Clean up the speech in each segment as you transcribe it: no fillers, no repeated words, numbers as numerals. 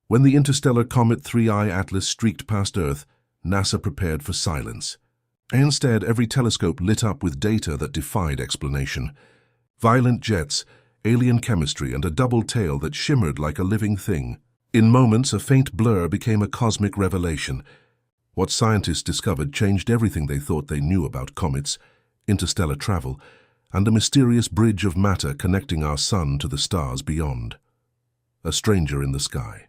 When the interstellar comet 3I Atlas streaked past Earth, NASA prepared for silence. Instead, every telescope lit up with data that defied explanation. Violent jets, alien chemistry, and a double tail that shimmered like a living thing. In moments, a faint blur became a cosmic revelation. What scientists discovered changed everything they thought they knew about comets, interstellar travel, and a mysterious bridge of matter connecting our sun to the stars beyond. A stranger in the sky.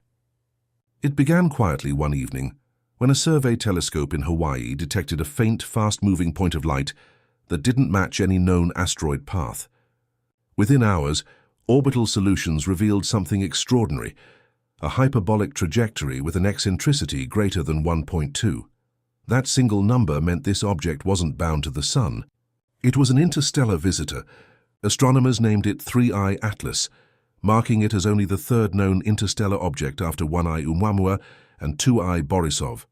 It began quietly one evening, when a survey telescope in Hawaii detected a faint, fast-moving point of light that didn't match any known asteroid path. Within hours, orbital solutions revealed something extraordinary, a hyperbolic trajectory with an eccentricity greater than 1.2. That single number meant this object wasn't bound to the sun. It was an interstellar visitor. Astronomers named it 3I Atlas, marking it as only the third known interstellar object after 1I Oumuamua and 2I Borisov.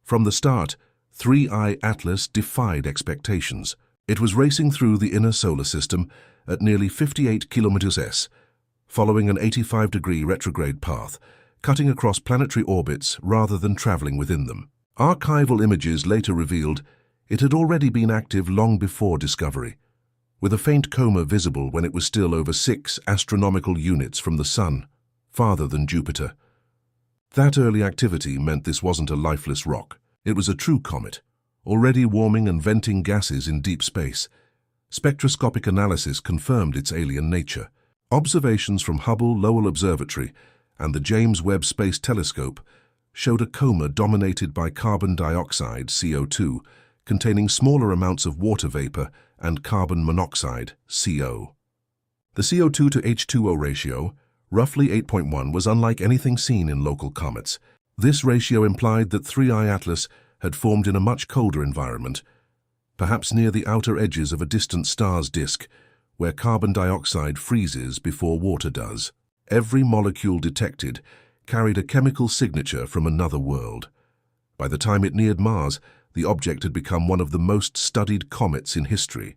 From the start, 3I Atlas defied expectations. It was racing through the inner solar system at nearly 58 km/s, following an 85-degree retrograde path, cutting across planetary orbits rather than traveling within them. Archival images later revealed it had already been active long before discovery, with a faint coma visible when it was still over 6 astronomical units from the Sun, farther than Jupiter. That early activity meant this wasn't a lifeless rock. It was a true comet, already warming and venting gases in deep space. Spectroscopic analysis confirmed its alien nature. Observations from Hubble Lowell Observatory and the James Webb Space Telescope showed a coma dominated by carbon dioxide, CO2, containing smaller amounts of water vapor and carbon monoxide, CO. The CO2 to H2O ratio, roughly 8.1, was unlike anything seen in local comets. This ratio implied that 3I Atlas had formed in a much colder environment, perhaps near the outer edges of a distant star's disk, where carbon dioxide freezes before water does. Every molecule detected carried a chemical signature from another world. By the time it neared Mars, the object had become one of the most studied comets in history.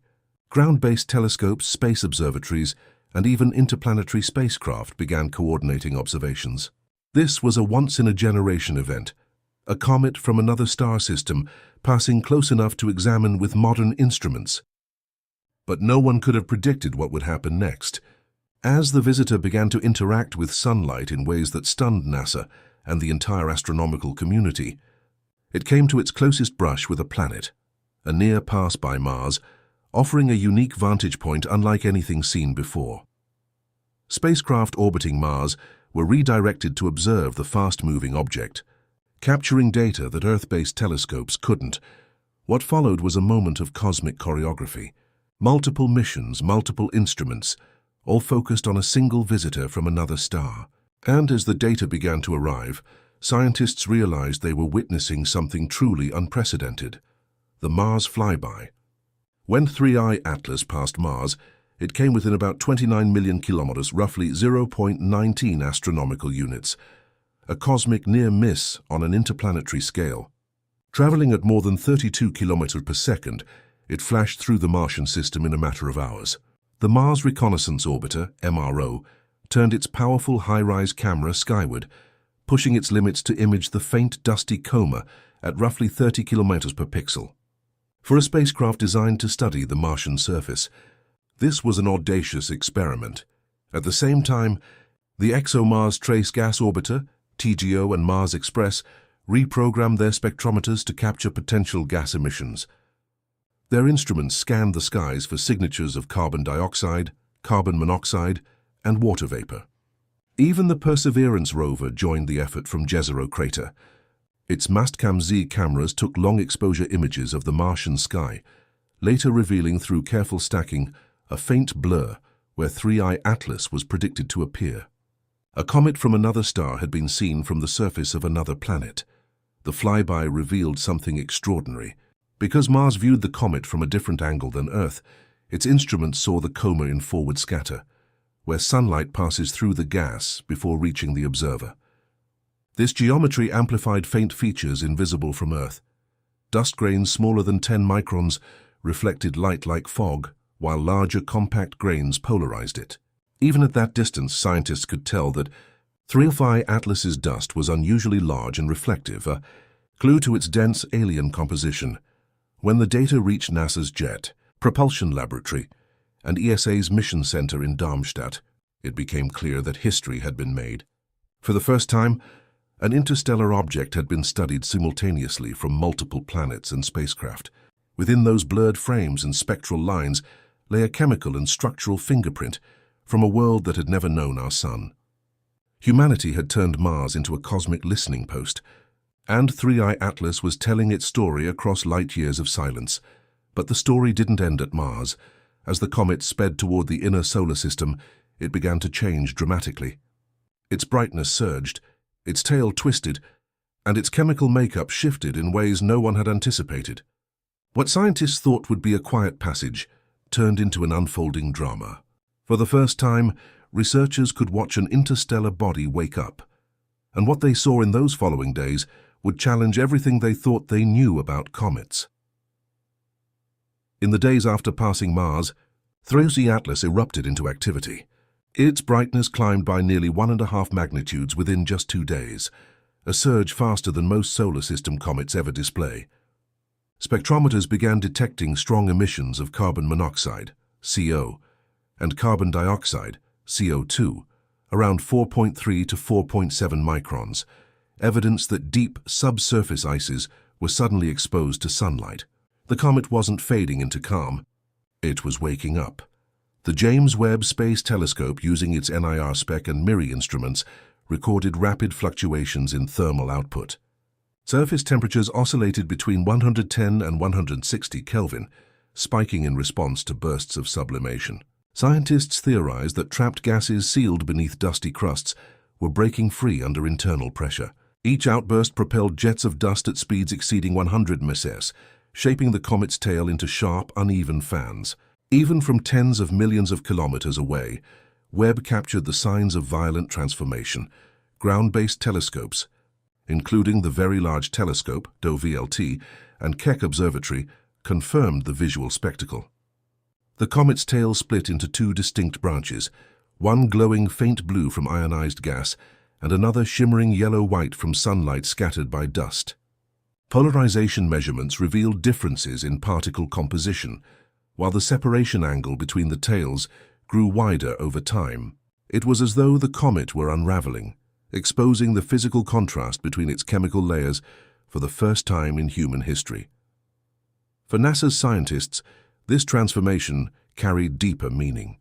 Ground-based telescopes, space observatories, and even interplanetary spacecraft began coordinating observations. This was a once-in-a-generation event, a comet from another star system passing close enough to examine with modern instruments. But no one could have predicted what would happen next. As the visitor began to interact with sunlight in ways that stunned NASA and the entire astronomical community, it came to its closest brush with a planet, a near pass by Mars, offering a unique vantage point unlike anything seen before. Spacecraft orbiting Mars were redirected to observe the fast-moving object, capturing data that Earth-based telescopes couldn't. What followed was a moment of cosmic choreography. Multiple missions, multiple instruments, all focused on a single visitor from another star. And as the data began to arrive, scientists realized they were witnessing something truly unprecedented: the Mars flyby. When 3I Atlas passed Mars, it came within about 29 million kilometers, roughly 0.19 astronomical units, a cosmic near miss on an interplanetary scale. Traveling at more than 32 kilometers per second, it flashed through the Martian system in a matter of hours. The Mars Reconnaissance Orbiter, MRO, turned its powerful high-rise camera skyward, pushing its limits to image the faint, dusty coma at roughly 30 kilometers per pixel. For a spacecraft designed to study the Martian surface, this was an audacious experiment. At the same time, the ExoMars Trace Gas Orbiter, TGO, and Mars Express reprogrammed their spectrometers to capture potential gas emissions. Their instruments scanned the skies for signatures of carbon dioxide, carbon monoxide, and water vapor. Even the Perseverance rover joined the effort from Jezero Crater. Its Mastcam-Z cameras took long-exposure images of the Martian sky, later revealing through careful stacking a faint blur where 3I Atlas was predicted to appear. A comet from another star had been seen from the surface of another planet. The flyby revealed something extraordinary. Because Mars viewed the comet from a different angle than Earth, its instruments saw the coma in forward scatter, where sunlight passes through the gas before reaching the observer. This geometry amplified faint features invisible from Earth. Dust grains smaller than 10 microns reflected light like fog, while larger compact grains polarized it. Even at that distance, scientists could tell that 3i Atlas's dust was unusually large and reflective, a clue to its dense alien composition. When the data reached NASA's Jet Propulsion Laboratory and ESA's Mission Center in Darmstadt, it became clear that history had been made. For the first time, an interstellar object had been studied simultaneously from multiple planets and spacecraft. Within those blurred frames and spectral lines lay a chemical and structural fingerprint from a world that had never known our sun. Humanity had turned Mars into a cosmic listening post, and 3i Atlas was telling its story across light years of silence. But the story didn't end at Mars. As the comet sped toward the inner solar system, it began to change dramatically. Its brightness surged, its tail twisted, and its chemical makeup shifted in ways no one had anticipated. What scientists thought would be a quiet passage turned into an unfolding drama. For the first time, researchers could watch an interstellar body wake up, and what they saw in those following days would challenge everything they thought they knew about comets. In the days after passing Mars, 3i Atlas erupted into activity. Its brightness climbed by nearly 1.5 magnitudes within just 2 days, a surge faster than most solar system comets ever display. Spectrometers began detecting strong emissions of carbon monoxide, CO, and carbon dioxide, CO2, around 4.3 to 4.7 microns, evidence that deep subsurface ices were suddenly exposed to sunlight. The comet wasn't fading into calm. It was waking up. The James Webb Space Telescope, using its NIRSpec and MIRI instruments, recorded rapid fluctuations in thermal output. Surface temperatures oscillated between 110 and 160 Kelvin, spiking in response to bursts of sublimation. Scientists theorized that trapped gases sealed beneath dusty crusts were breaking free under internal pressure. Each outburst propelled jets of dust at speeds exceeding 100 ms, shaping the comet's tail into sharp, uneven fans. Even from tens of millions of kilometers away, Webb captured the signs of violent transformation. Ground-based telescopes, including the Very Large Telescope, (DOVLT), and Keck Observatory, confirmed the visual spectacle. The comet's tail split into 2 distinct branches, one glowing faint blue from ionized gas and another shimmering yellow-white from sunlight scattered by dust. Polarization measurements revealed differences in particle composition, while the separation angle between the tails grew wider over time. It was as though the comet were unraveling, exposing the physical contrast between its chemical layers for the first time in human history. For NASA's scientists, this transformation carried deeper meaning.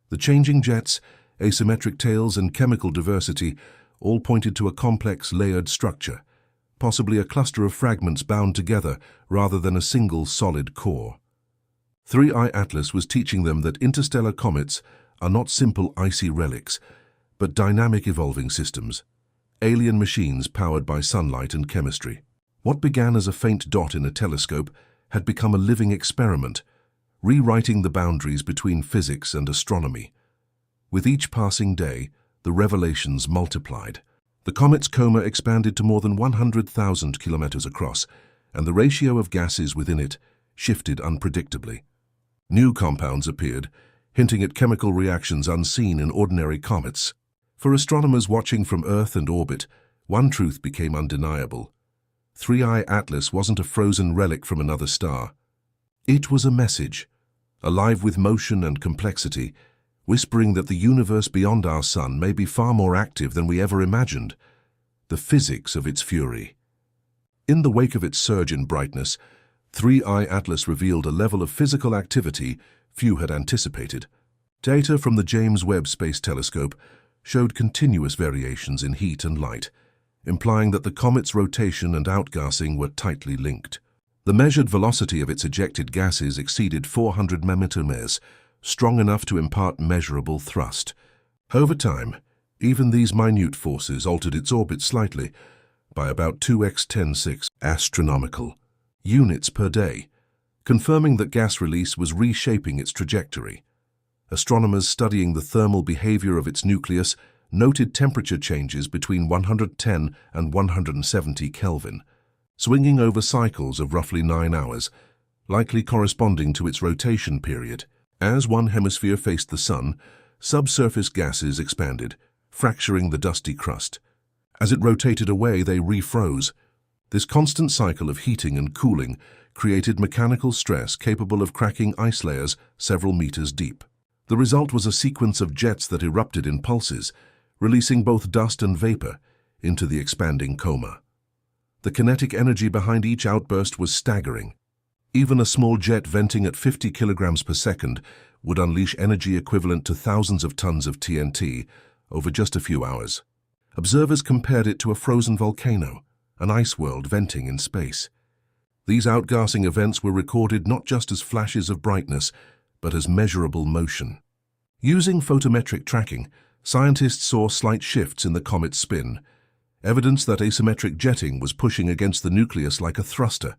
The changing jets, asymmetric tails, and chemical diversity all pointed to a complex, layered structure, possibly a cluster of fragments bound together rather than a single solid core. 3i Atlas was teaching them that interstellar comets are not simple icy relics, but dynamic evolving systems, alien machines powered by sunlight and chemistry. What began as a faint dot in a telescope had become a living experiment, rewriting the boundaries between physics and astronomy. With each passing day, the revelations multiplied. The comet's coma expanded to more than 100,000 kilometers across, and the ratio of gases within it shifted unpredictably. New compounds appeared, hinting at chemical reactions unseen in ordinary comets. For astronomers watching from Earth and orbit, one truth became undeniable. 3i Atlas wasn't a frozen relic from another star. It was a message, alive with motion and complexity, whispering that the universe beyond our sun may be far more active than we ever imagined. The physics of its fury. In the wake of its surge in brightness, 3i Atlas revealed a level of physical activity few had anticipated. Data from the James Webb Space Telescope showed continuous variations in heat and light, implying that the comet's rotation and outgassing were tightly linked. The measured velocity of its ejected gases exceeded 400 ms, strong enough to impart measurable thrust. Over time, even these minute forces altered its orbit slightly, by about 2x10⁶ astronomical units per day, confirming that gas release was reshaping its trajectory. Astronomers studying the thermal behavior of its nucleus noted temperature changes between 110 and 170 Kelvin, swinging over cycles of roughly 9 hours, likely corresponding to its rotation period. As one hemisphere faced the sun, subsurface gases expanded, fracturing the dusty crust. As it rotated away, they refroze. This constant cycle of heating and cooling created mechanical stress capable of cracking ice layers several meters deep. The result was a sequence of jets that erupted in pulses, releasing both dust and vapor into the expanding coma. The kinetic energy behind each outburst was staggering. Even a small jet venting at 50 kilograms per second would unleash energy equivalent to thousands of tons of TNT over just a few hours. Observers compared it to a frozen volcano, an ice world venting in space. These outgassing events were recorded not just as flashes of brightness, but as measurable motion. Using photometric tracking, scientists saw slight shifts in the comet's spin, evidence that asymmetric jetting was pushing against the nucleus like a thruster.